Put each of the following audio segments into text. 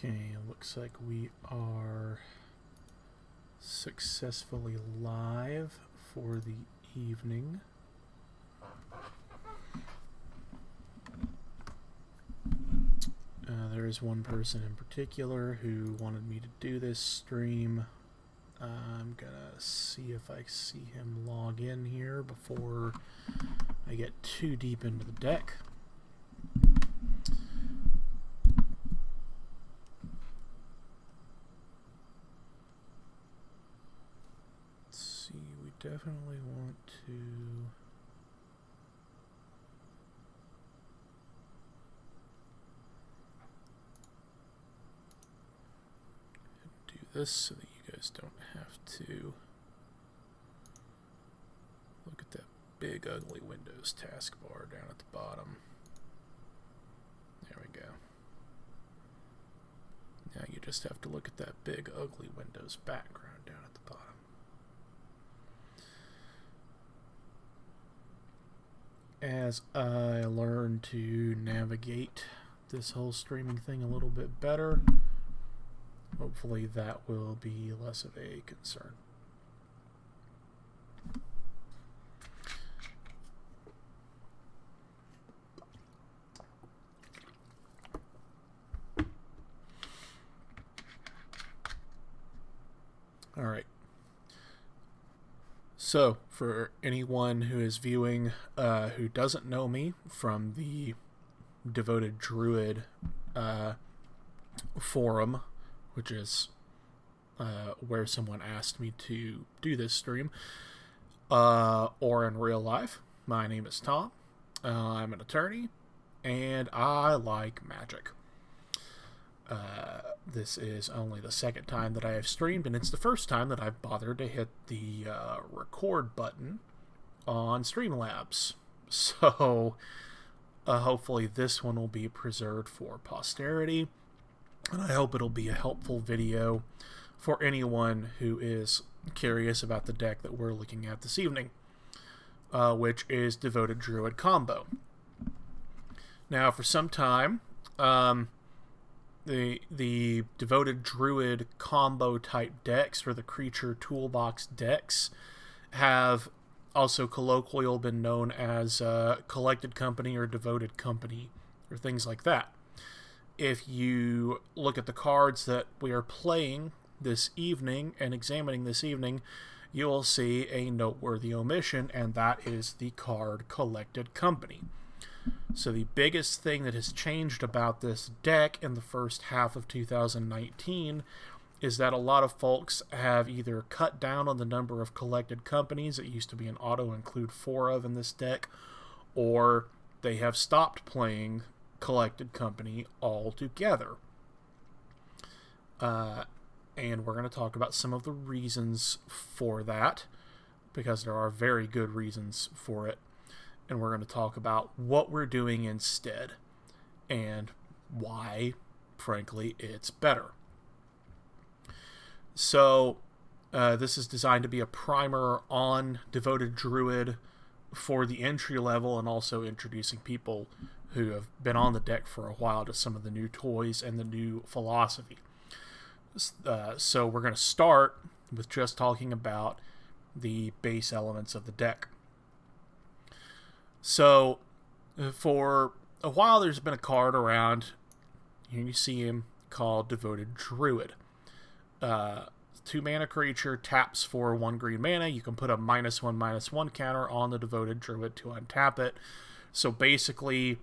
Okay, looks like we are successfully live for the evening. There is one person in particular who wanted me to do this stream. I'm gonna see if I see him log in here before I get too deep into the deck. Let's see, we definitely want to do this so that you guys don't have to look at that big ugly Windows taskbar down at the bottom. There we go. Now you just have to look at that big ugly Windows background down at the bottom. As I learn to navigate this whole streaming thing a little bit better, hopefully that will be less of a concern. All right. So, for anyone who is viewing who doesn't know me from the Devoted Druid forum, which is where someone asked me to do this stream, or in real life, my name is Tom. I'm an attorney, and I like magic. This is only the second time that I have streamed, and it's the first time that I've bothered to hit the record button on Streamlabs. So hopefully this one will be preserved for posterity, and I hope it'll be a helpful video for anyone who is curious about the deck that we're looking at this evening, which is Devoted Druid Combo. Now, for some time, the Devoted Druid Combo type decks, or the Creature Toolbox decks, have also colloquially been known as Collected Company or Devoted Company, or things like that. If you look at the cards that we are playing this evening and examining this evening, you will see a noteworthy omission, and that is the card Collected Company. So the biggest thing that has changed about this deck in the first half of 2019 is that a lot of folks have either cut down on the number of collected companies. It used to be an auto-include 4 of in this deck, or they have stopped playing Collected Company altogether. And we're going to talk about some of the reasons for that, because there are very good reasons for it. And we're going to talk about what we're doing instead and why, frankly, it's better. So, this is designed to be a primer on Devoted Druid for the entry level, and also introducing people who have been on the deck for a while to some of the new toys and the new philosophy. So we're going to start with just talking about the base elements of the deck. So, for a while, there's been a card around, here you see him, called Devoted Druid. 2-mana creature, taps for 1 green mana. You can put a -1/-1 counter on the Devoted Druid to untap it. So basically,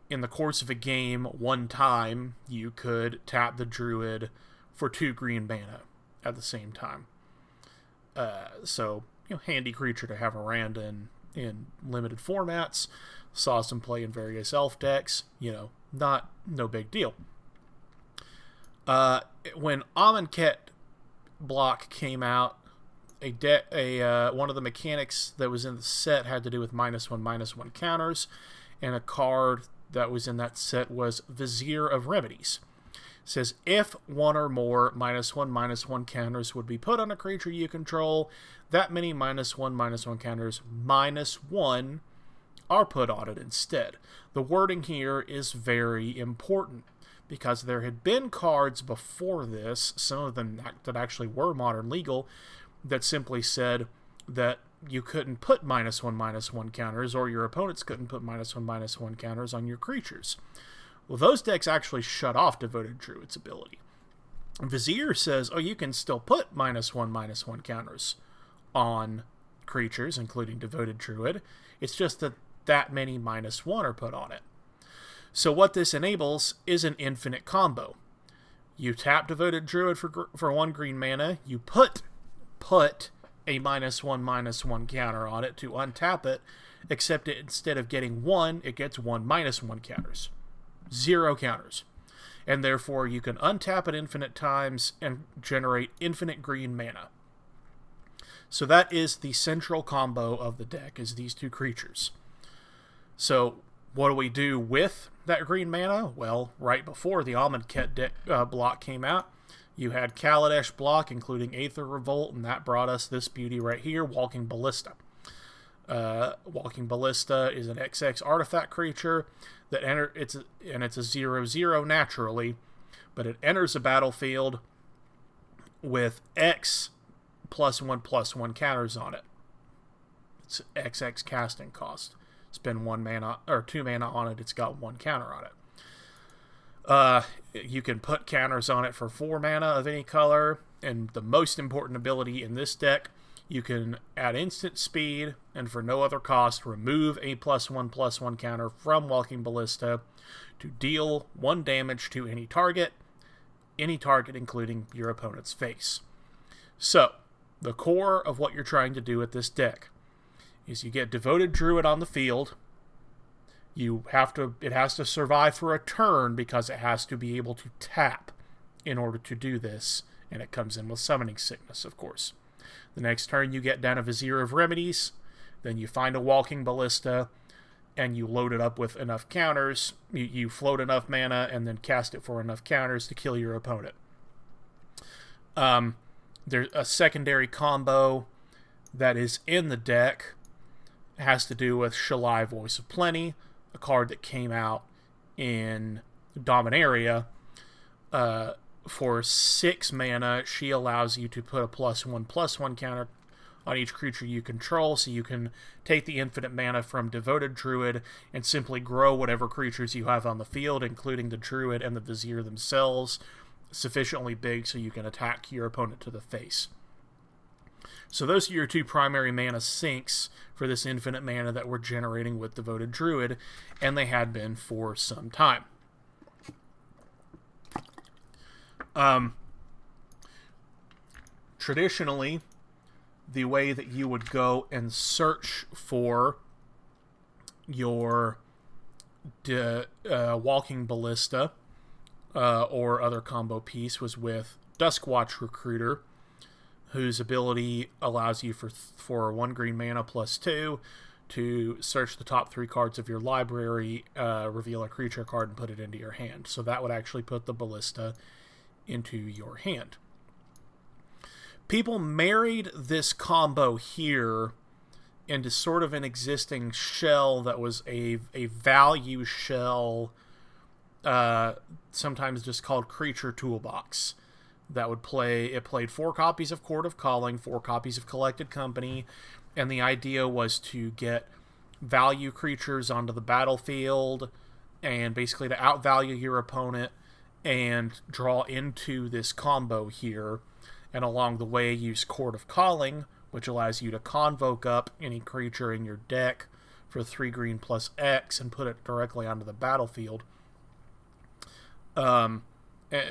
in the course of a game, one time, you could tap the Druid for 2 green mana at the same time. So, handy creature to have around in limited formats. Saw some play in various elf decks. No big deal. When Amonkhet block came out, one of the mechanics that was in the set had to do with -1/-1 counters, and a card that was in that set was Vizier of Remedies. It says, if one or more -1/-1 counters would be put on a creature you control, that many -1/-1 counters -1 are put on it instead. The wording here is very important, because there had been cards before this, some of them that actually were modern legal, that simply said that you couldn't put -1/-1 counters, or your opponents couldn't put -1/-1 counters on your creatures. Well, those decks actually shut off Devoted Druid's ability. Vizier says, oh, you can still put -1/-1 counters on creatures, including Devoted Druid. It's just that many -1 are put on it. So what this enables is an infinite combo. You tap Devoted Druid for 1 green mana, you put a -1/-1 counter on it to untap it, except instead of getting 1, it gets 1/-1 counters. 0 counters. And therefore you can untap it infinite times and generate infinite green mana. So that is the central combo of the deck, is these two creatures. So what do we do with that green mana? Well, right before the Amonkhet deck block came out, you had Kaladesh block, including Aether Revolt, and that brought us this beauty right here, Walking Ballista. Walking Ballista is an XX artifact creature that it's a 0/0 naturally, but it enters a battlefield with X +1/+1 counters on it. It's XX casting cost. Spend 1 mana or 2 mana on it, it's got 1 counter on it. You can put counters on it for 4 mana of any color, and the most important ability in this deck, you can add instant speed, and for no other cost, remove a +1/+1 counter from Walking Ballista to deal 1 damage to any target including your opponent's face. So, the core of what you're trying to do with this deck is you get Devoted Druid on the field. It has to survive for a turn because it has to be able to tap in order to do this, and it comes in with Summoning Sickness, of course. The next turn you get down a Vizier of Remedies, then you find a Walking Ballista, and you load it up with enough counters. You float enough mana and then cast it for enough counters to kill your opponent. There's a secondary combo that is in the deck. It has to do with Shalai, Voice of Plenty, a card that came out in Dominaria. For 6 mana, she allows you to put a +1/+1 counter on each creature you control, so you can take the infinite mana from Devoted Druid and simply grow whatever creatures you have on the field, including the Druid and the Vizier themselves, sufficiently big so you can attack your opponent to the face. So those are your 2 primary mana sinks for this infinite mana that we're generating with Devoted Druid, and they had been for some time. Traditionally, the way that you would go and search for your Walking Ballista or other combo piece was with Duskwatch Recruiter, whose ability allows you for 1 green mana +2 to search the top 3 cards of your library, reveal a creature card, and put it into your hand. So that would actually put the Ballista into your hand. People married this combo here into sort of an existing shell that was a value shell, sometimes just called Creature Toolbox. It played 4 copies of Court of Calling, 4 copies of Collected Company, and the idea was to get value creatures onto the battlefield and basically to outvalue your opponent and draw into this combo here, and along the way use Court of Calling, which allows you to convoke up any creature in your deck for 3 green plus X and put it directly onto the battlefield.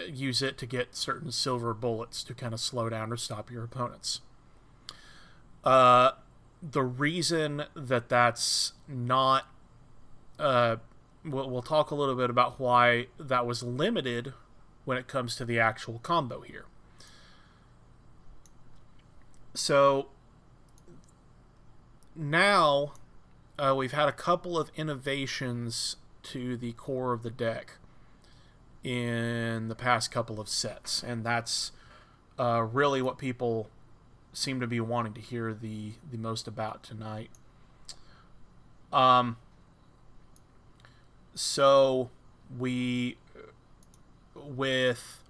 Use it to get certain silver bullets to kind of slow down or stop your opponents. The reason that that's not... We'll talk a little bit about why that was limited when it comes to the actual combo here. So now we've had a couple of innovations to the core of the deck in the past couple of sets, and that's really what people seem to be wanting to hear the most about tonight. So we'll with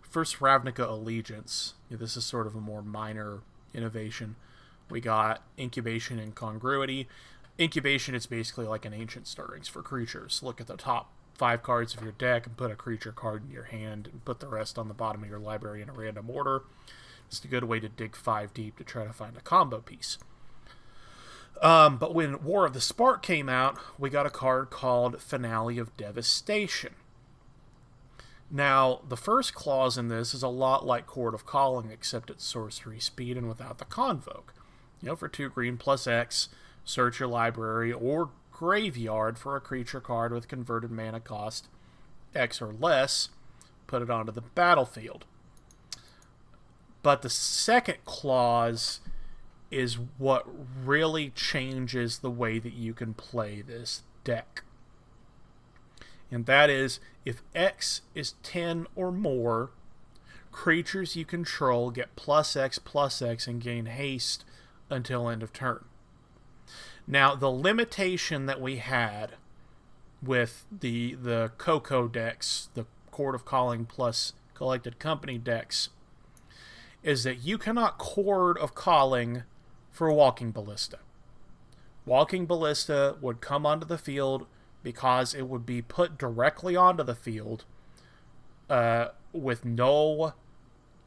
first Ravnica Allegiance. This is sort of a more minor innovation. We got Incubation and Congruity. Incubation is basically like an Ancient Stirrings for creatures. Look at the top 5 cards of your deck and put a creature card in your hand and put the rest on the bottom of your library in a random order. It's a good way to dig 5 deep to try to find a combo piece. But when War of the Spark came out, we got a card called Finale of Devastation. Now, the first clause in this is a lot like Court of Calling, except it's sorcery speed and without the Convoke. For 2 green plus X, search your library or graveyard for a creature card with converted mana cost X or less, put it onto the battlefield. But the second clause is what really changes the way that you can play this deck. And that is, if X is 10 or more, creatures you control get +X and gain haste until end of turn. Now, the limitation that we had with the Coco decks, the Court of Calling plus Collected Company decks, is that you cannot Court of Calling for Walking Ballista. Walking Ballista would come onto the field because it would be put directly onto the field with no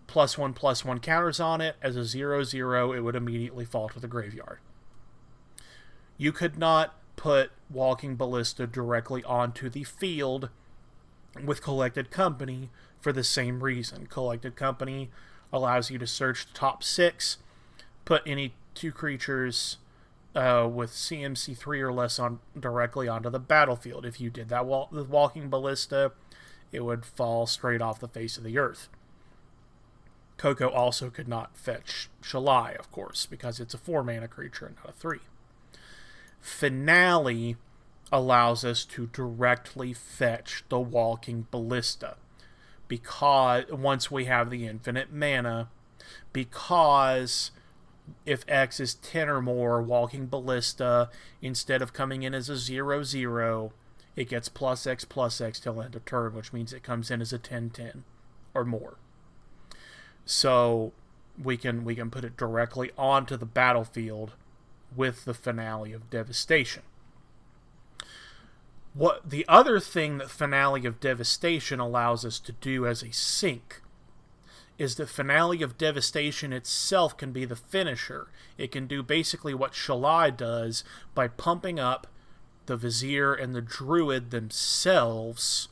+1/+1 counters on it. As a 0/0, it would immediately fall to the graveyard. You could not put Walking Ballista directly onto the field with Collected Company for the same reason. Collected Company allows you to search the top 6, put any 2 creatures with CMC 3 or less directly onto the battlefield. If you did that with Walking Ballista, it would fall straight off the face of the earth. Coco also could not fetch Shalai, of course, because it's a 4-mana creature and not a 3. Finale allows us to directly fetch the Walking Ballista because once we have the infinite mana, because if X is 10 or more, Walking Ballista, instead of coming in as a 0/0, it gets +X till end of turn, which means it comes in as a 10/10 or more. So we can put it directly onto the battlefield with the Finale of Devastation. What the other thing that Finale of Devastation allows us to do as a sync is the Finale of Devastation itself can be the finisher. It can do basically what Shalai does by pumping up the Vizier and the Druid themselves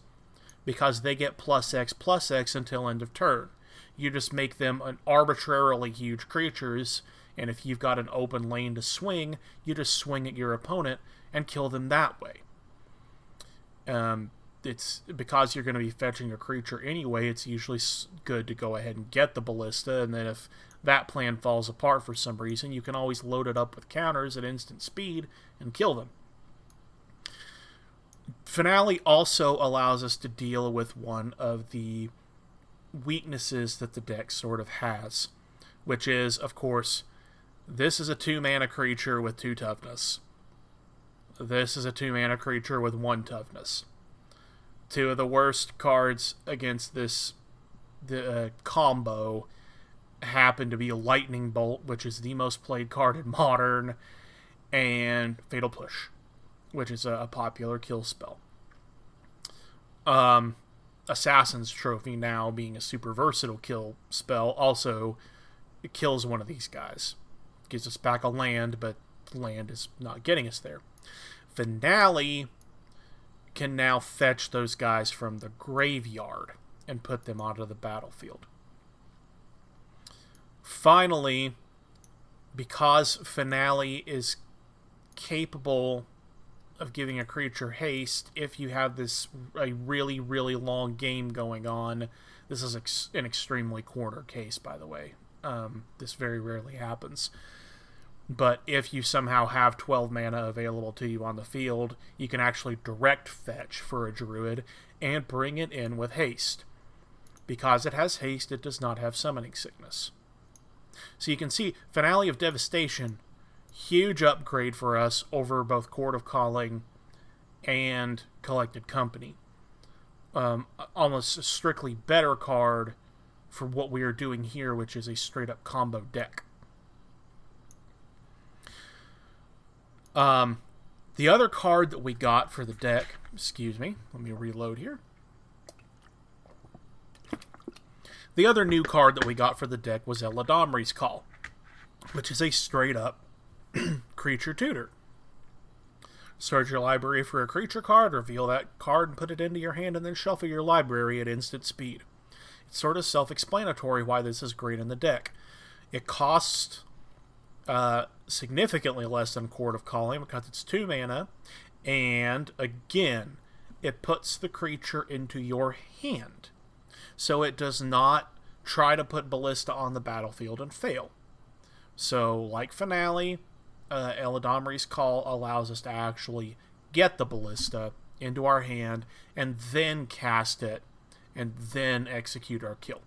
because they get +X until end of turn. You just make them an arbitrarily huge creatures, and if you've got an open lane to swing, you just swing at your opponent and kill them that way. It's because you're going to be fetching a creature anyway, it's usually good to go ahead and get the Ballista, and then if that plan falls apart for some reason, you can always load it up with counters at instant speed and kill them. Finale also allows us to deal with one of the weaknesses that the deck sort of has, which is, of course, this is a 2-mana creature with 2 toughness. This is a 2-mana creature with 1 toughness. 2 of the worst cards against this combo happen to be Lightning Bolt, which is the most played card in Modern, and Fatal Push, which is a popular kill spell. Assassin's Trophy, now being a super versatile kill spell, also kills one of these guys. Gives us back a land, but land is not getting us there. Finale can now fetch those guys from the graveyard and put them onto the battlefield. Finally, because Finale is capable of giving a creature haste, if you have a really, really long game going on, this is an extremely corner case, by the way. This very rarely happens. But if you somehow have 12 mana available to you on the field, you can actually direct fetch for a Druid and bring it in with haste. Because it has haste, it does not have Summoning Sickness. So you can see, Finale of Devastation, huge upgrade for us over both Court of Calling and Collected Company. almost a strictly better card for what we are doing here, which is a straight-up combo deck. The other card that we got for the deck, excuse me, let me reload here. The other new card that we got for the deck was Eladamri's Call, which is a straight-up creature tutor. Search your library for a creature card, reveal that card and put it into your hand, and then shuffle your library at instant speed. It's sort of self-explanatory why this is great in the deck. It costs significantly less than Chord of Calling because it's 2 mana, and again, it puts the creature into your hand. So it does not try to put Ballista on the battlefield and fail. So, like Finale, Eladamri's Call allows us to actually get the Ballista into our hand and then cast it and then execute our kill.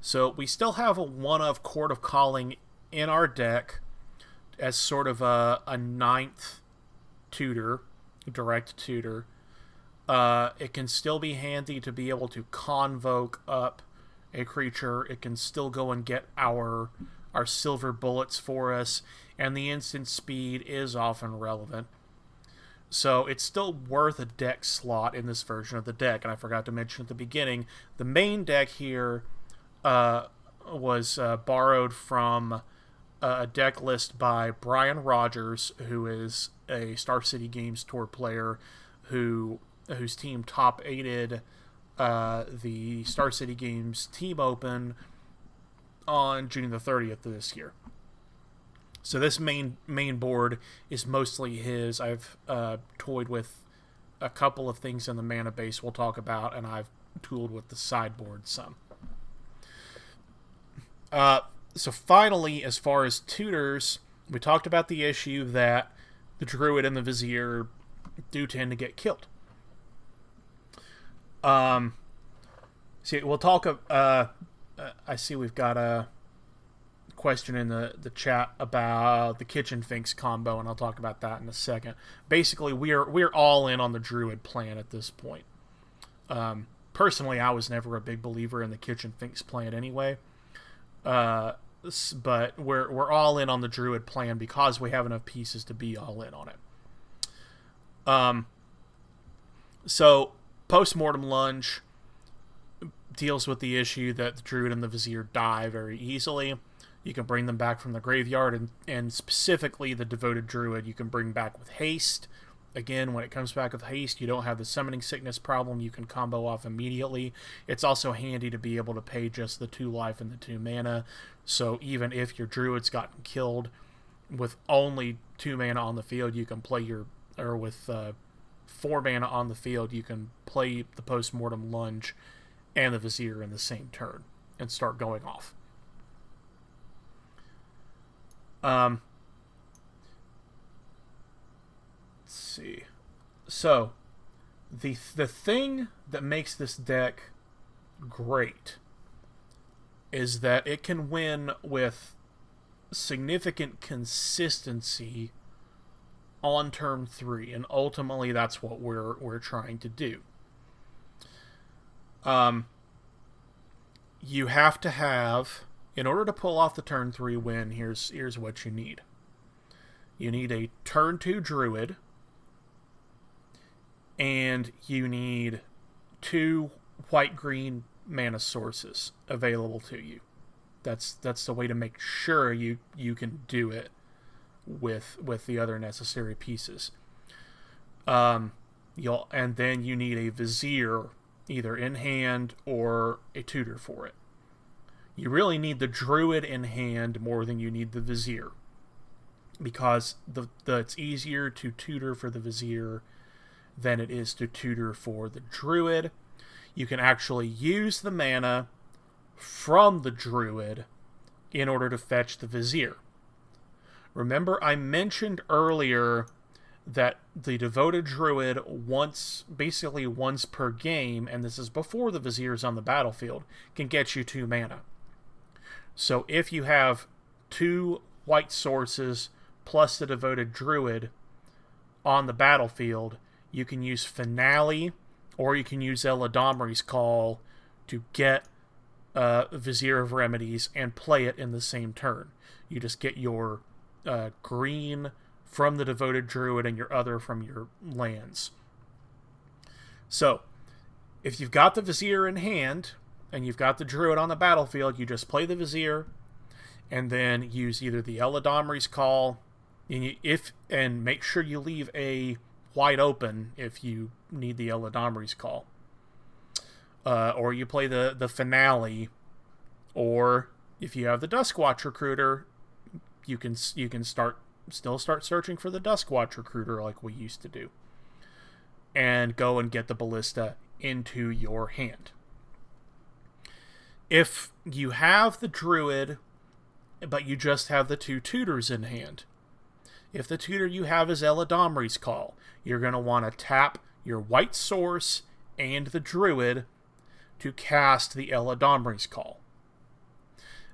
So we still have a 1-of Chord of Calling in our deck as sort of a 9th tutor, direct tutor. It can still be handy to be able to convoke up a creature. It can still go and get our silver bullets for us, and the instant speed is often relevant. So it's still worth a deck slot in this version of the deck. And I forgot to mention at the beginning, the main deck here was borrowed from a deck list by Brian Rogers, who is a Star City Games Tour player whose team top 8'd the Star City Games Team Open on June the 30th of this year. So this main board is mostly his. I've toyed with a couple of things in the mana base we'll talk about, and I've tooled with the sideboard some. So finally, as far as tutors, we talked about the issue that the Druid and the Vizier do tend to get killed. See, we'll talk. I see we've got a question in the chat about the Kitchen Finks combo, and I'll talk about that in a second. Basically, we're all in on the Druid plan at this point. Personally, I was never a big believer in the Kitchen Finks plan anyway. But we're all in on the Druid plan because we have enough pieces to be all in on it. So Postmortem Lunge deals with the issue that the Druid and the Vizier die very easily. You can bring them back from the graveyard, and specifically the Devoted Druid you can bring back with haste. Again, when it comes back with haste, you don't have the summoning sickness problem. You can combo off immediately. It's also handy to be able to pay just the 2 life and the 2 mana. So even if your Druid's gotten killed with only 2 mana on the field, you can play with 4 mana on the field, you can play the Postmortem Lunge and the Vizier in the same turn and start going off. Let's see. So, the thing that makes this deck great is that it can win with significant consistency on turn 3, and ultimately that's what we're trying to do. You have to have, in order to pull off the turn 3 win, here's what you need. You need a turn 2 Druid, and you need 2 white-green mana sources available to you. That's the way to make sure you can do it with the other necessary pieces. And then you need a Vizier, either in hand or a tutor for it. You really need the Druid in hand more than you need the Vizier, because it's easier to tutor for the Vizier than it is to tutor for the Druid. You can actually use the mana from the Druid in order to fetch the Vizier. Remember, I mentioned earlier that the Devoted Druid basically once per game, and this is before the Vizier is on the battlefield, can get you 2 mana. So if you have 2 white sources plus the Devoted Druid on the battlefield, you can use Finale, or you can use Eladomri's Call to get Vizier of Remedies and play it in the same turn. You just get your green from the Devoted Druid and your other from your lands. So, if you've got the Vizier in hand, and you've got the Druid on the battlefield, you just play the Vizier, and then use either the Eladomri's Call, and make sure you leave a white open if you need the Eladomri's Call. Or you play the Finale, or if you have the Duskwatch Recruiter, you can start searching for the Duskwatch Recruiter like we used to do, and go and get the Ballista into your hand. If you have the Druid, but you just have the 2 tutors in hand, if the tutor you have is Eladomri's Call, you're going to want to tap your white source and the Druid to cast the Eladomri's Call.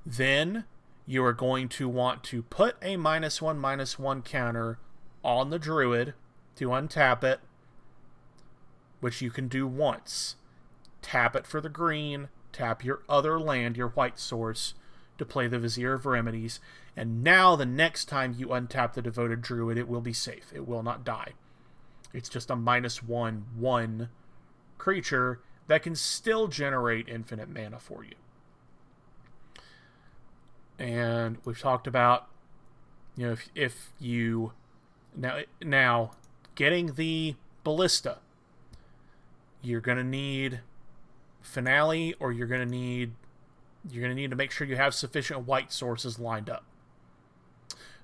Then you are going to want to put a -1/-1 counter on the Druid to untap it, which you can do once. Tap it for the green, tap your other land, your white source, to play the Vizier of Remedies, and now the next time you untap the Devoted Druid, it will be safe. It will not die. It's just a -1/1 creature that can still generate infinite mana for you. And we've talked about, if you now getting the Ballista, you're going to need Finale, or you're going to need to make sure you have sufficient white sources lined up.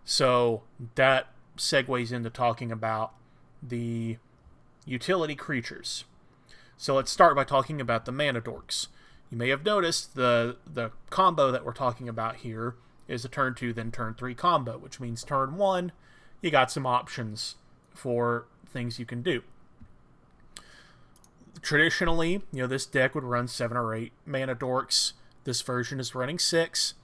So that segues into talking about the utility creatures. So let's start by talking about the mana dorks. You may have noticed the combo that we're talking about here is a turn 2 then turn 3 combo, which means turn 1 you got some options for things you can do. Traditionally, this deck would run 7 or 8 mana dorks. This version is running 6.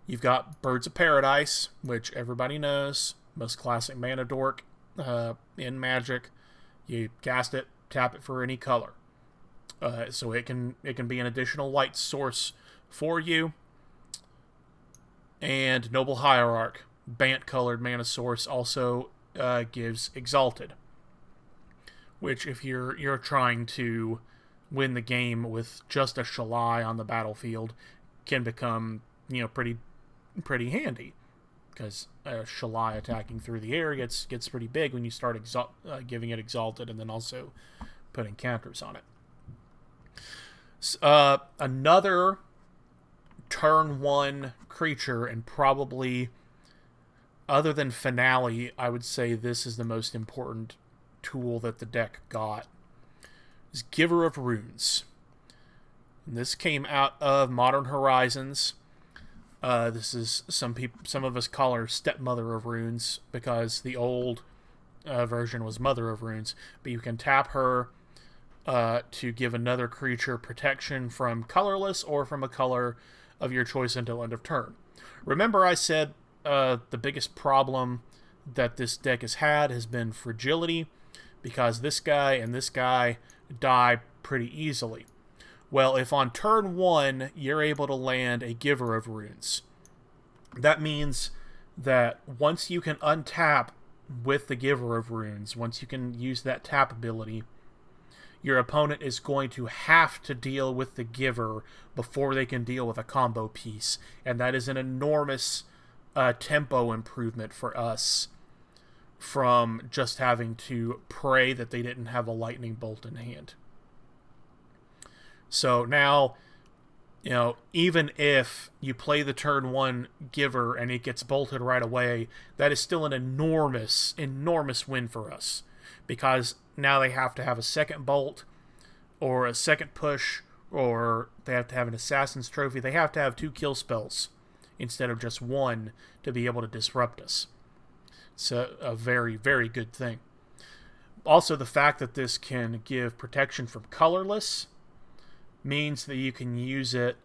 You've got Birds of Paradise, which everybody knows, most classic mana dork in Magic. You cast it, tap it for any color. So it can be an additional white source for you. And Noble Hierarch, Bant-colored mana source, also gives Exalted, which if you're trying to win the game with just a Shalai on the battlefield, can become pretty handy, because Shalai attacking through the air gets pretty big when you start giving it Exalted and then also putting counters on it. Another turn 1 creature, and probably other than Finale, I would say this is the most important tool that the deck got, is Giver of Runes. And this came out of Modern Horizons. This is some of us call her Stepmother of Runes, because the old version was Mother of Runes. But you can tap her to give another creature protection from colorless or from a color of your choice until end of turn. Remember I said the biggest problem that this deck has been fragility, because this guy and this guy die pretty easily. Well, if on turn 1 you're able to land a Giver of Runes, that means that once you can untap with the Giver of Runes, once you can use that tap ability, your opponent is going to have to deal with the Giver before they can deal with a combo piece, and that is an enormous tempo improvement for us from just having to pray that they didn't have a lightning bolt in hand. So now, even if you play the turn 1 Giver and it gets bolted right away, that is still an enormous win for us, because now they have to have a second bolt or a second push, or they have to have an Assassin's Trophy. They have to have 2 kill spells instead of just 1 to be able to disrupt us. It's a very, very good thing. Also, the fact that this can give protection from colorless means that you can use it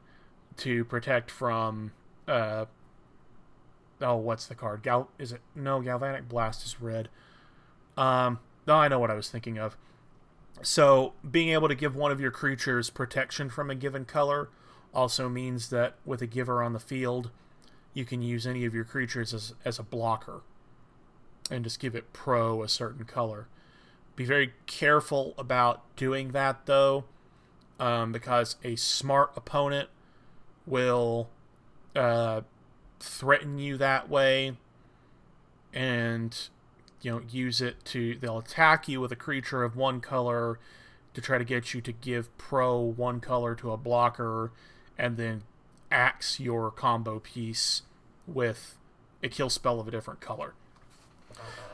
to protect from what's the card? Galvanic Blast is red. Oh, I know what I was thinking of. So, being able to give one of your creatures protection from a given color also means that with a giver on the field, you can use any of your creatures as a blocker and just give it pro a certain color. Be very careful about doing that, though, because a smart opponent will threaten you that way, and use it to, they'll attack you with a creature of one color to try to get you to give pro one color to a blocker, and then axe your combo piece with a kill spell of a different color.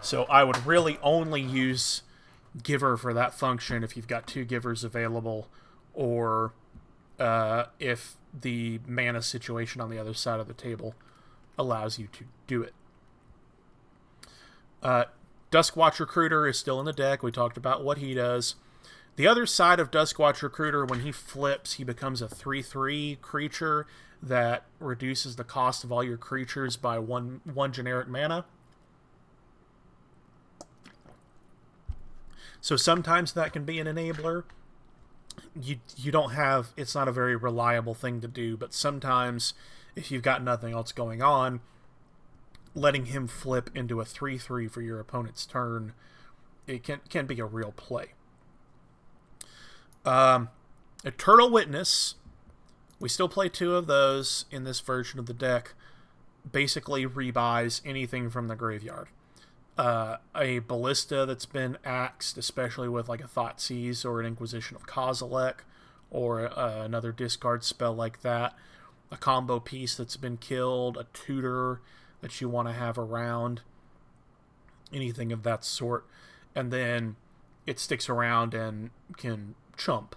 So I would really only use giver for that function if you've got two givers available, or if the mana situation on the other side of the table allows you to do it. Duskwatch Recruiter is still in the deck. We talked about what he does. The other side of Duskwatch Recruiter, when he flips, he becomes a 3/3 creature that reduces the cost of all your creatures by one generic mana. So sometimes that can be an enabler. You don't have, it's not a very reliable thing to do, but sometimes if you've got nothing else going on, letting him flip into a 3/3 for your opponent's turn, it can be a real play. Eternal Witness, we still play two of those in this version of the deck. Basically rebuys anything from the graveyard. A Ballista that's been axed, especially with like a Thoughtseize or an Inquisition of Kozilek, or another discard spell like that. A combo piece that's been killed, a tutor that you want to have around, anything of that sort. And then it sticks around and can chump,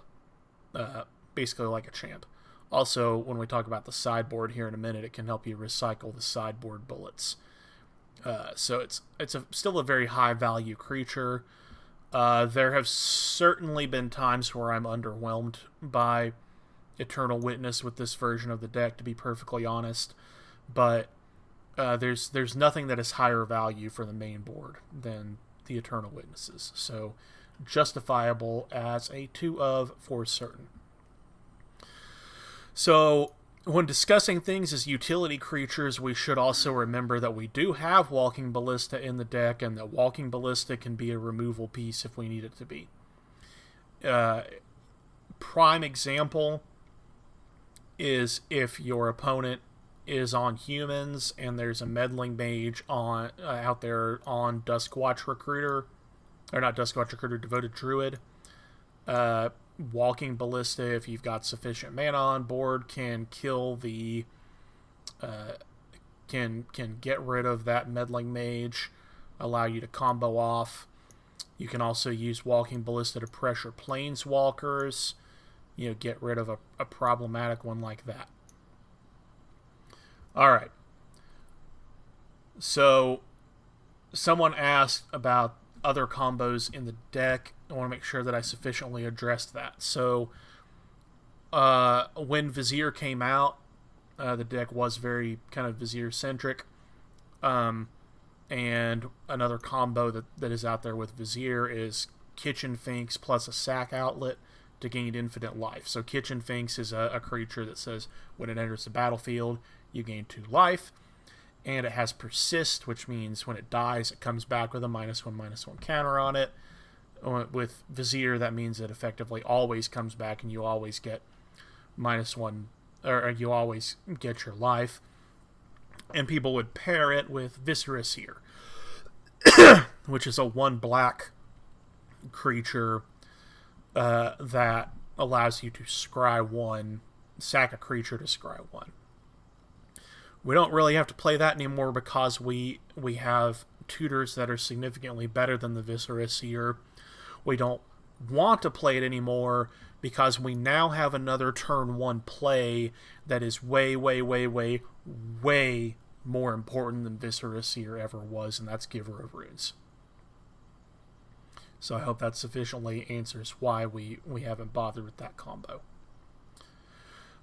basically like a champ. Also, when we talk about the sideboard here in a minute, it can help you recycle the sideboard bullets. So it's still a very high value creature. There have certainly been times where I'm underwhelmed by Eternal Witness with this version of the deck, to be perfectly honest. But there's nothing that is higher value for the main board than the Eternal Witnesses. So justifiable as a 2-of for certain. So when discussing things as utility creatures, we should also remember that we do have Walking Ballista in the deck, and that Walking Ballista can be a removal piece if we need it to be. Prime example is if your opponent is on humans and there's a Meddling Mage on out there on Duskwatch Recruiter, or not Duskwatch Recruiter, Devoted Druid. Walking Ballista, if you've got sufficient mana on board, can kill the can get rid of that Meddling Mage, allow you to combo off. You can also use Walking Ballista to pressure Planeswalkers, get rid of a problematic one like that. Alright. So someone asked about other combos in the deck. I want to make sure that I sufficiently addressed that. So when Vizier came out, the deck was very kind of Vizier-centric. And another combo that is out there with Vizier is Kitchen Finks plus a sack outlet to gain infinite life. So Kitchen Finks is a creature that says when it enters the battlefield, you gain 2 life. And it has Persist, which means when it dies, it comes back with a -1/-1 counter on it. With Vizier, that means it effectively always comes back and you always get -1, or you always get your life. And people would pair it with Viscera Seer, which is a 1-black creature that allows you to scry 1, sack a creature to scry 1. We don't really have to play that anymore because we have tutors that are significantly better than the Viscera Seer. We don't want to play it anymore because we now have another turn 1 play that is way, way, way, way, way more important than Viscera Seer ever was, and that's Giver of Runes. So I hope that sufficiently answers why we haven't bothered with that combo.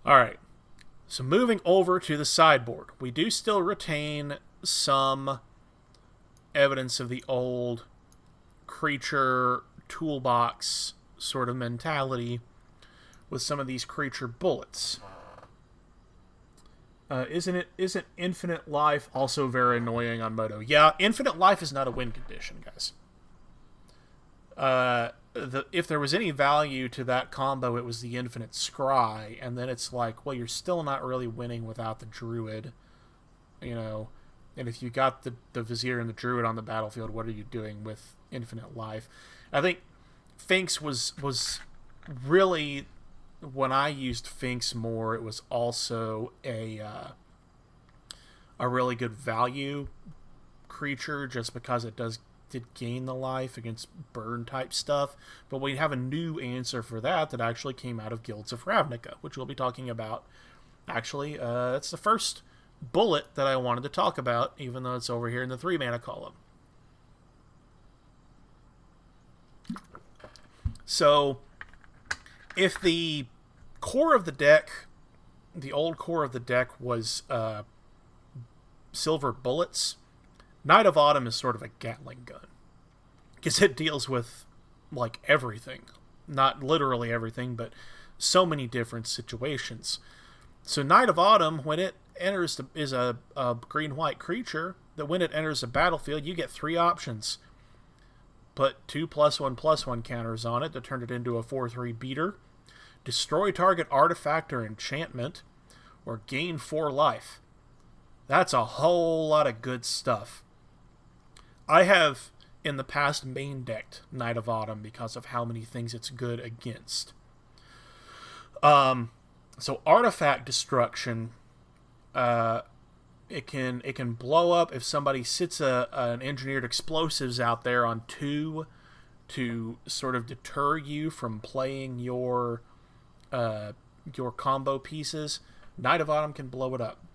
Alright. So moving over to the sideboard, we do still retain some evidence of the old creature toolbox sort of mentality with some of these creature bullets. Isn't infinite life also very annoying on Moto? Yeah, infinite life is not a win condition, guys. If there was any value to that combo, it was the infinite scry, and then it's like, well, you're still not really winning without the druid, you know. And if you got the vizier and the druid on the battlefield, what are you doing with infinite life? I think Finks was really, when I used Finks more, it was also a really good value creature, just because it did gain the life against burn type stuff. But we have a new answer for that actually came out of Guilds of Ravnica, which we'll be talking about. Actually, that's the first bullet that I wanted to talk about, even though it's over here in the 3 mana column. So, if the core of the deck, the old core of the deck, was silver bullets, Knight of Autumn is sort of a Gatling gun, because it deals with, like, everything. Not literally everything, but so many different situations. So Knight of Autumn, when it enters, is a green-white creature that when it enters the battlefield, you get 3 options. Put 2+1/+1 counters on it to turn it into a 4/3 beater, destroy target artifact or enchantment, or gain 4 life. That's a whole lot of good stuff. I have, in the past, main decked Knight of Autumn because of how many things it's good against. So artifact destruction, it can blow up if somebody sits an engineered explosives out there on 2 to sort of deter you from playing your combo pieces. Knight of Autumn can blow it up.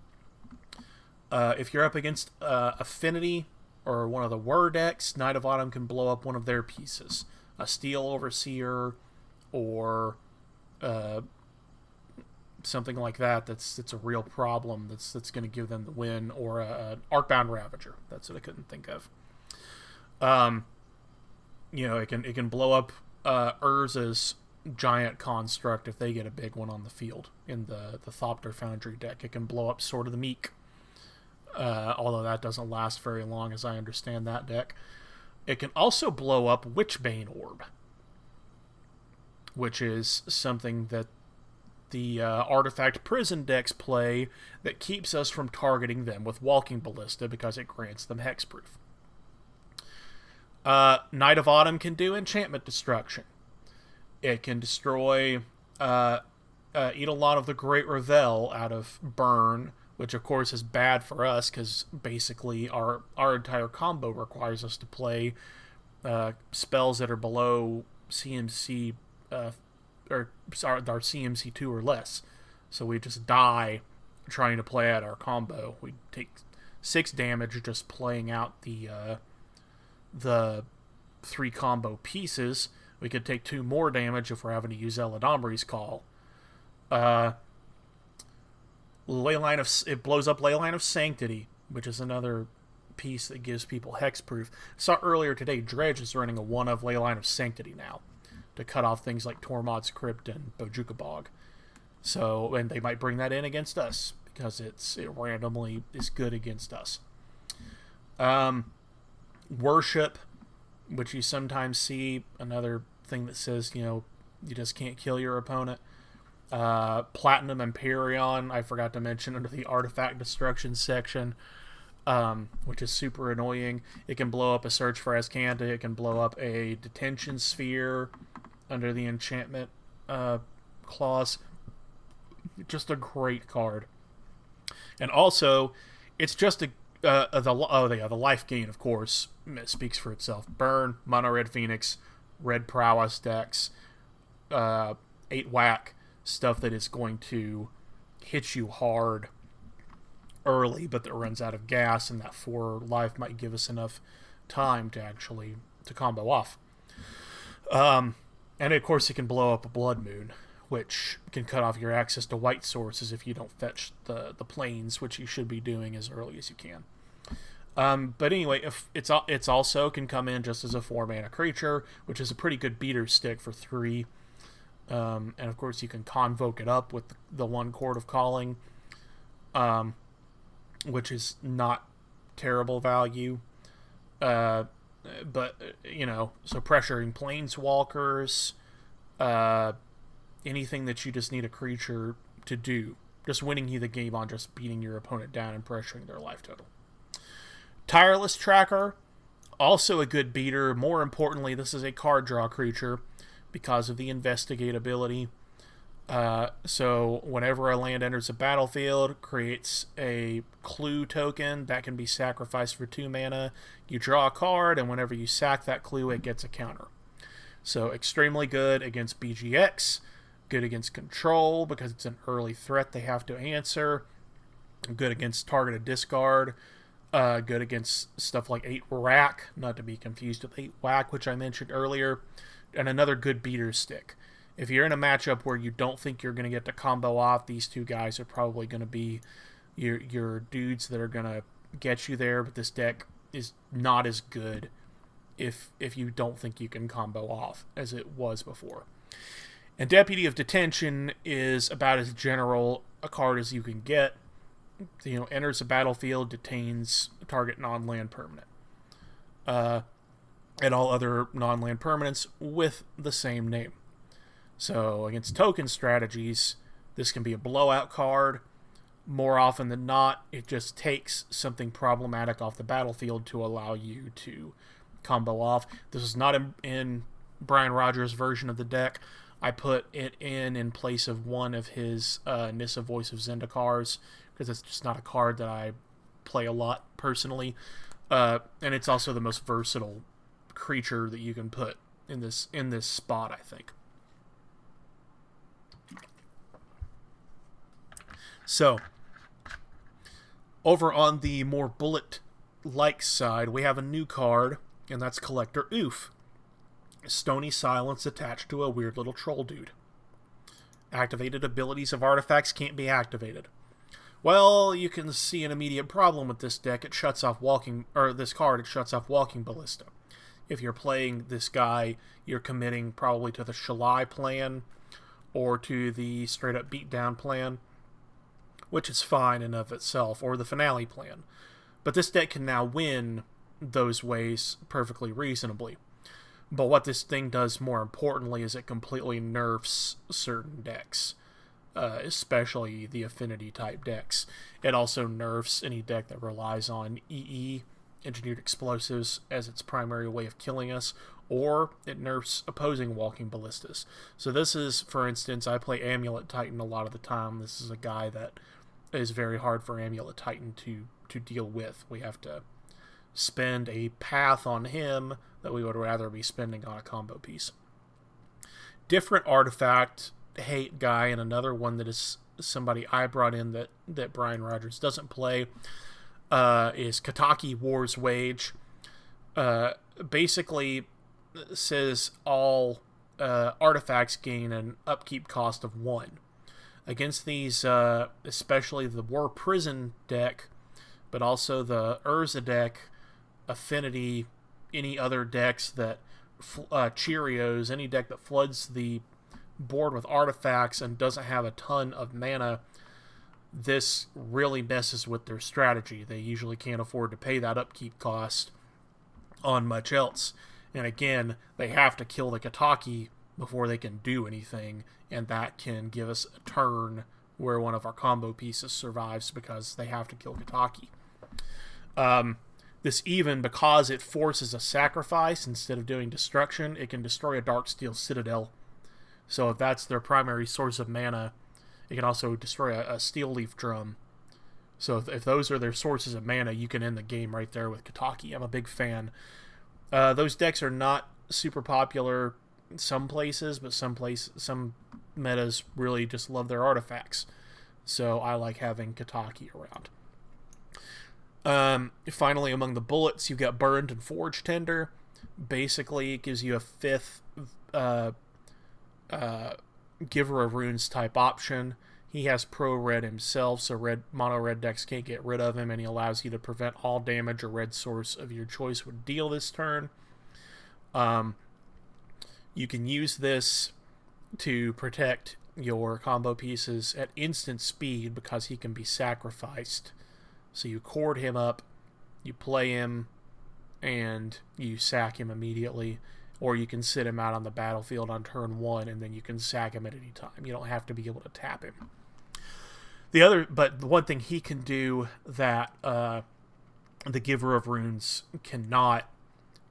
If you're up against Affinity or one of the Whir decks, Knight of Autumn can blow up one of their pieces. A Steel Overseer or something like that that's a real problem that's going to give them the win, or an Arcbound Ravager. That's what I couldn't think of. It can blow up Urza's giant construct if they get a big one on the field. In the Thopter Foundry deck, it can blow up Sword of the Meek. Although that doesn't last very long, as I understand that deck. It can also blow up Witchbane Orb, which is something that the Artifact Prison decks play that keeps us from targeting them with Walking Ballista because it grants them hexproof. Knight of Autumn can do enchantment destruction. It can destroy, eat a lot of the Great Revel out of burn, which of course is bad for us because basically our entire combo requires us to play spells that are below CMC, or our CMC 2 or less. So we just die trying to play out our combo. We take 6 damage just playing out the 3 combo pieces. We could take 2 more damage if we're having to use Eladamri's Call. It blows up Leyline of Sanctity, which is another piece that gives people hexproof. I saw earlier today Dredge is running a 1 of Leyline of Sanctity now to cut off things like Tormod's Crypt and Bojuka Bog. So, and they might bring that in against us because it randomly is good against us. Worship, which you sometimes see, another thing that says, you just can't kill your opponent. Platinum Empyrean, I forgot to mention under the Artifact Destruction section, which is super annoying. It can blow up a Search for Azcanta. It can blow up a Detention Sphere under the enchantment clause. Just a great card. And also, it's just the life gain, of course, speaks for itself. Burn, Mono Red Phoenix, Red Prowess decks, 8 whack, stuff that is going to hit you hard early, but that runs out of gas, and that 4 life might give us enough time to combo off. And of course it can blow up a Blood Moon, which can cut off your access to white sources if you don't fetch the planes, which you should be doing as early as you can. But anyway, if it's also can come in just as a 4-mana creature, which is a pretty good beater stick for 3. And of course, you can convoke it up with the 1 Chord of Calling, which is not terrible value. But so pressuring planeswalkers, anything that you just need a creature to do, just winning you the game on just beating your opponent down and pressuring their life total. Tireless Tracker, also a good beater. More importantly, this is a card draw creature because of the investigate ability. So whenever a land enters a battlefield, creates a clue token that can be sacrificed for 2 mana. You draw a card, and whenever you sack that clue, it gets a counter. So extremely good against BGX, good against control because it's an early threat they have to answer, good against targeted discard, good against stuff like 8 Rack, not to be confused with 8 Whack, which I mentioned earlier, and another good beater stick. If you're in a matchup where you don't think you're going to get to combo off, these 2 guys are probably going to be your dudes that are going to get you there, but this deck is not as good if you don't think you can combo off as it was before. And Deputy of Detention is about as general a card as you can get. Enters a battlefield, detains a target non-land permanent. And all other non-land permanents with the same name. So against token strategies, this can be a blowout card. More often than not, it just takes something problematic off the battlefield to allow you to combo off. This is not in Brian Rogers' version of the deck. I put it in place of one of his Nissa Voice of Zendikars, because it's just not a card that I play a lot personally. And it's also the most versatile creature that you can put in this spot, I think. So, over on the more bullet-like side, we have a new card, and that's Collector Oof. Stony Silence attached to a weird little troll dude. Activated abilities of artifacts can't be activated. Well, you can see an immediate problem with this deck. It shuts off this card. It shuts off Walking Ballista. If you're playing this guy, you're committing probably to the Shalai plan or to the straight-up beatdown plan, which is fine in of itself, or the Finale plan. But this deck can now win those ways perfectly reasonably. But what this thing does more importantly is it completely nerfs certain decks, especially the affinity type decks. It also nerfs any deck that relies on EE, Engineered Explosives, as its primary way of killing us, or it nerfs opposing Walking Ballistas. So this is, for instance, I play Amulet Titan a lot of the time. This is a guy that is very hard for Amulet Titan to deal with. We have to spend a path on him that we would rather be spending on a combo piece. Different artifact hate guy, and another one that is somebody I brought in that Brian Rogers doesn't play, is Kataki War's Wage. Basically says all artifacts gain an upkeep cost of 1. Against these, especially the War Prison deck, but also the Urza deck, Affinity, any other decks that Cheerios, any deck that floods the board with artifacts and doesn't have a ton of mana, this really messes with their strategy. They usually can't afford to pay that upkeep cost on much else. And again, they have to kill the Kataki before they can do anything, and that can give us a turn where one of our combo pieces survives because they have to kill Kataki. This even, because it forces a sacrifice instead of doing destruction, it can destroy a Darksteel Citadel. So if that's their primary source of mana, it can also destroy a Steel Leaf Drum. So if those are their sources of mana, you can end the game right there with Kataki. I'm a big fan. Those decks are not super popular in some places, but some metas really just love their artifacts. So I like having Kataki around. Finally, among the bullets, you've got Burned and Forge Tender. Basically, it gives you a 5th Giver of Runes type option. He has pro red himself, so mono red decks can't get rid of him, and he allows you to prevent all damage a red source of your choice would deal this turn. You can use this to protect your combo pieces at instant speed because he can be sacrificed. So you cord him up, you play him, and you sack him immediately. Or you can sit him out on the battlefield on turn 1, and then you can sack him at any time. You don't have to be able to tap him. But the one thing he can do that the Giver of Runes cannot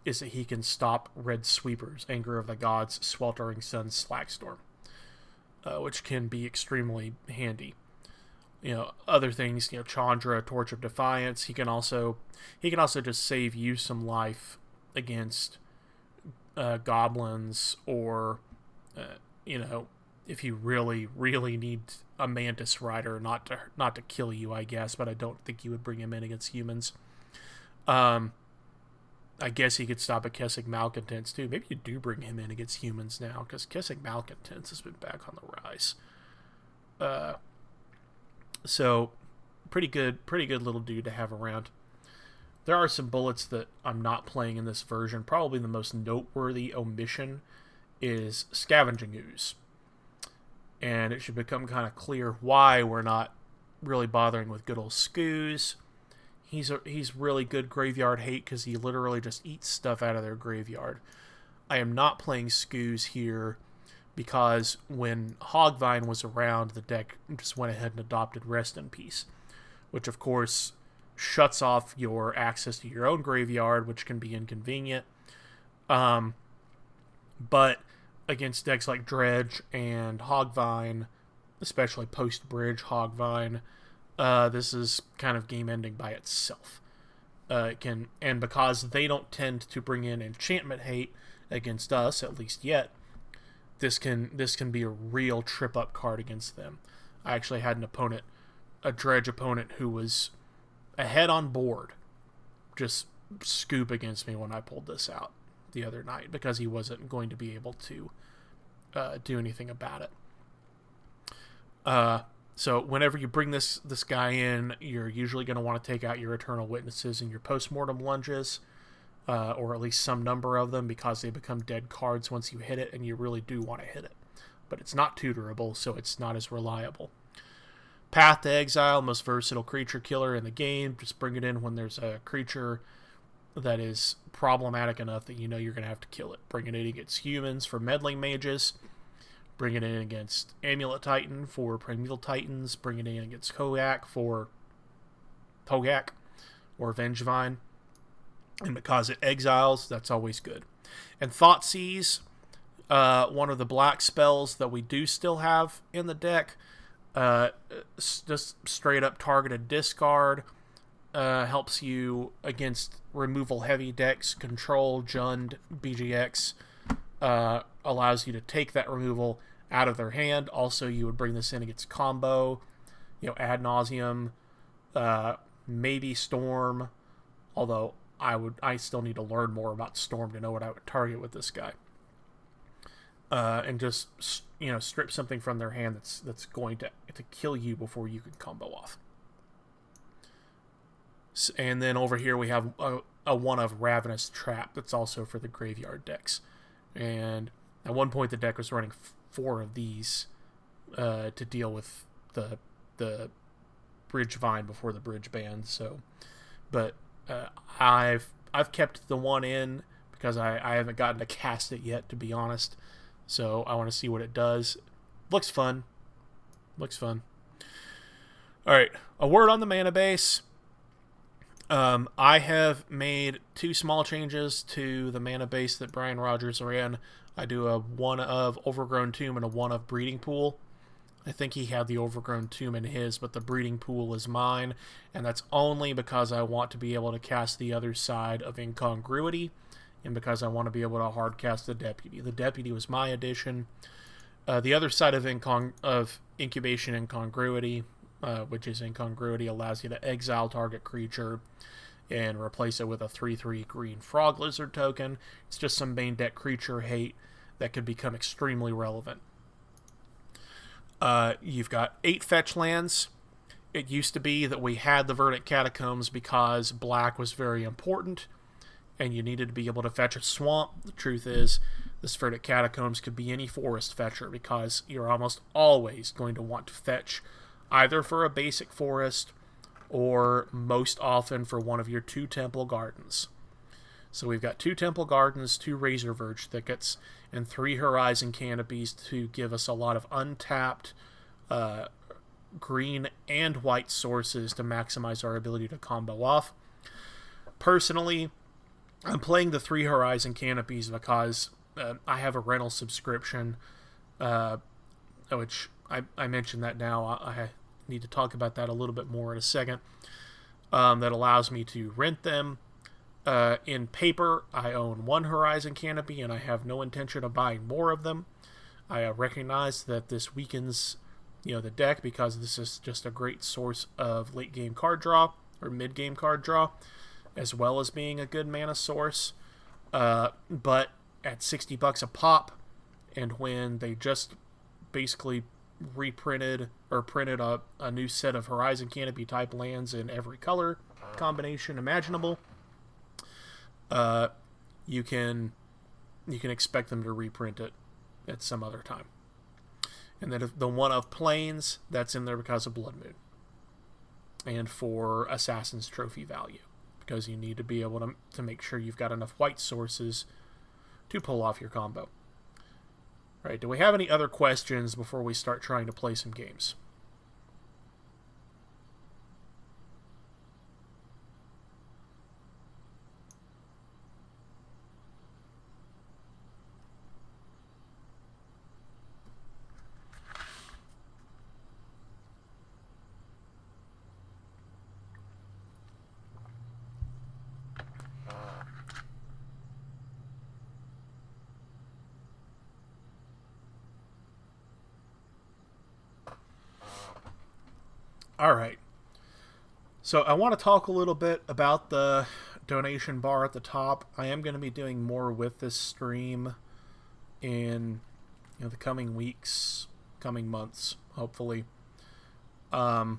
is that he can stop red sweepers, Anger of the Gods, Sweltering Sun, Slackstorm, which can be extremely handy. Other things, Chandra, Torch of Defiance. He can also just save you some life against goblins, or if you really, really need a Mantis Rider, not to kill you, I guess, but I don't think you would bring him in against humans. I guess he could stop a Kessig Malcontents too. Maybe you do bring him in against humans now, because Kessig Malcontents has been back on the rise. So pretty good little dude to have around. There are some bullets that I'm not playing in this version. Probably the most noteworthy omission is Scavenging Ooze. And it should become kind of clear why we're not really bothering with good old Skoos. He's really good graveyard hate because he literally just eats stuff out of their graveyard. I am not playing Skoos here because when Hogvine was around, the deck just went ahead and adopted Rest in Peace, which of course shuts off your access to your own graveyard, which can be inconvenient. But against decks like Dredge and Hogvine, especially post-Bridge Hogvine, this is kind of game-ending by itself. And because they don't tend to bring in enchantment hate against us, at least yet, this can be a real trip-up card against them. I actually had an opponent, a Dredge opponent, who was ahead on board, just scoop against me when I pulled this out the other night because he wasn't going to be able to do anything about it. So whenever you bring this guy in, you're usually going to want to take out your Eternal Witnesses and your Postmortem Lunges, or at least some number of them, because they become dead cards once you hit it, and you really do want to hit it. But it's not tutorable, so it's not as reliable. Path to Exile, most versatile creature killer in the game. Just bring it in when there's a creature that is problematic enough that you know you're going to have to kill it. Bring it in against humans for Meddling Mages. Bring it in against Amulet Titan for Primeval Titans. Bring it in against Kogak for Togak or Vengevine. And because it exiles, that's always good. And Thoughtseize, one of the black spells that we do still have in the deck. Just straight up targeted discard, helps you against removal heavy decks, Control, Jund, BGX, allows you to take that removal out of their hand. Also, you would bring this in against combo, Ad Nauseam, maybe Storm, although I still need to learn more about Storm to know what I would target with this guy. And just strip something from their hand that's going to kill you before you can combo off. And then over here we have a one of Ravenous Trap that's also for the graveyard decks. And at one point the deck was running 4 of these to deal with the Bridge Vine before the Bridge ban. But I've kept the one in because I haven't gotten to cast it yet, to be honest. So I want to see what it does. Looks fun. Alright, a word on the mana base. I have made 2 small changes to the mana base that Brian Rogers ran. I do a 1 of Overgrown Tomb and a 1 of Breeding Pool. I think he had the Overgrown Tomb in his, but the Breeding Pool is mine. And that's only because I want to be able to cast the other side of Incongruity, and because I want to be able to hard cast the Deputy. The Deputy was my addition. The other side of Incubation Incongruity, which is Incongruity, allows you to exile target creature and replace it with a 3/3 green Frog Lizard token. It's just some main deck creature hate that could become extremely relevant. You've got 8 fetch lands. It used to be that we had the Verdant Catacombs because black was very important, and you needed to be able to fetch a swamp. The truth is, this Verdant Catacombs could be any forest fetcher because you're almost always going to want to fetch either for a basic forest or most often for one of your 2 temple gardens. So we've got 2 temple gardens, 2 razor verge thickets, and 3 horizon canopies to give us a lot of untapped green and white sources to maximize our ability to combo off. Personally, I'm playing the 3 horizon canopies because I have a rental subscription, which I mentioned that now. I need to talk about that a little bit more in a second. That allows me to rent them. In paper, I own 1 horizon canopy, and I have no intention of buying more of them. I recognize that this weakens, the deck, because this is just a great source of late game card draw or mid game card draw, as well as being a good mana source. But at $60 a pop, and when they just basically reprinted or printed a new set of horizon canopy type lands in every color combination imaginable, you can expect them to reprint it at some other time. And then the one of Plains, that's in there because of Blood Moon and for Assassin's Trophy value, because you need to be able to make sure you've got enough white sources to pull off your combo. All right, do we have any other questions before we start trying to play some games? All right. So I want to talk a little bit about the donation bar at the top. I am going to be doing more with this stream in the coming weeks, coming months, hopefully. I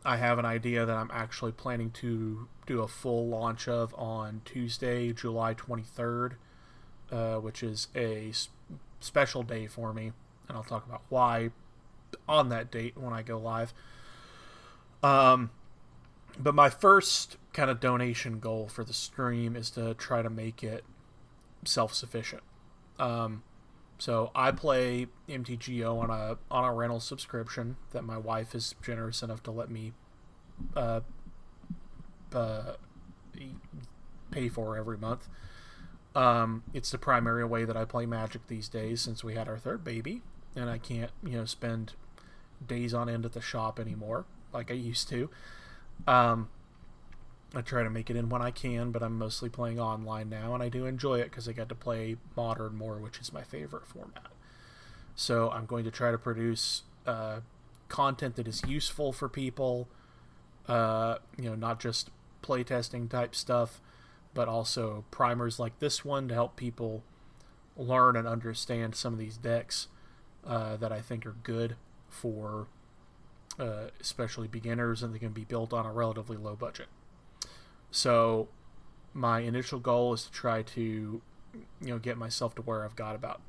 have an idea that I'm actually planning to do a full launch of on Tuesday, July 23rd, which is a special day for me, and I'll talk about why on that date when I go live. But my first kind of donation goal for the stream is to try to make it self-sufficient. So I play MTGO on a rental subscription that my wife is generous enough to let me pay for every month. It's the primary way that I play Magic these days since we had our 3rd baby, and I can't spend days on end at the shop anymore like I used to. I try to make it in when I can, but I'm mostly playing online now, and I do enjoy it because I get to play Modern more, which is my favorite format. So I'm going to try to produce content that is useful for people, not just playtesting type stuff, but also primers like this one to help people learn and understand some of these decks that I think are good for especially beginners, and they can be built on a relatively low budget. So my initial goal is to try to get myself to where I've got about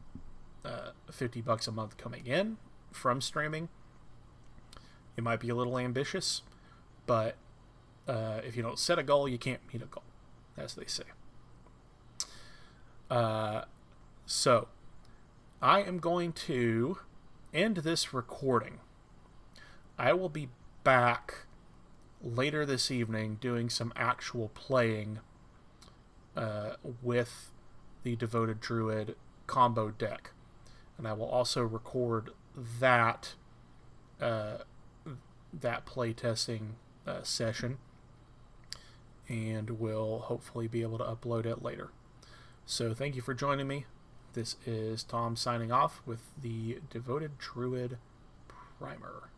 $50 a month coming in from streaming. It might be a little ambitious, but if you don't set a goal, you can't meet a goal, as they say. So I am going to end this recording. I will be back later this evening doing some actual playing with the Devoted Druid combo deck. And I will also record that playtesting session, and will hopefully be able to upload it later. So thank you for joining me. This is Tom signing off with the Devoted Druid Primer.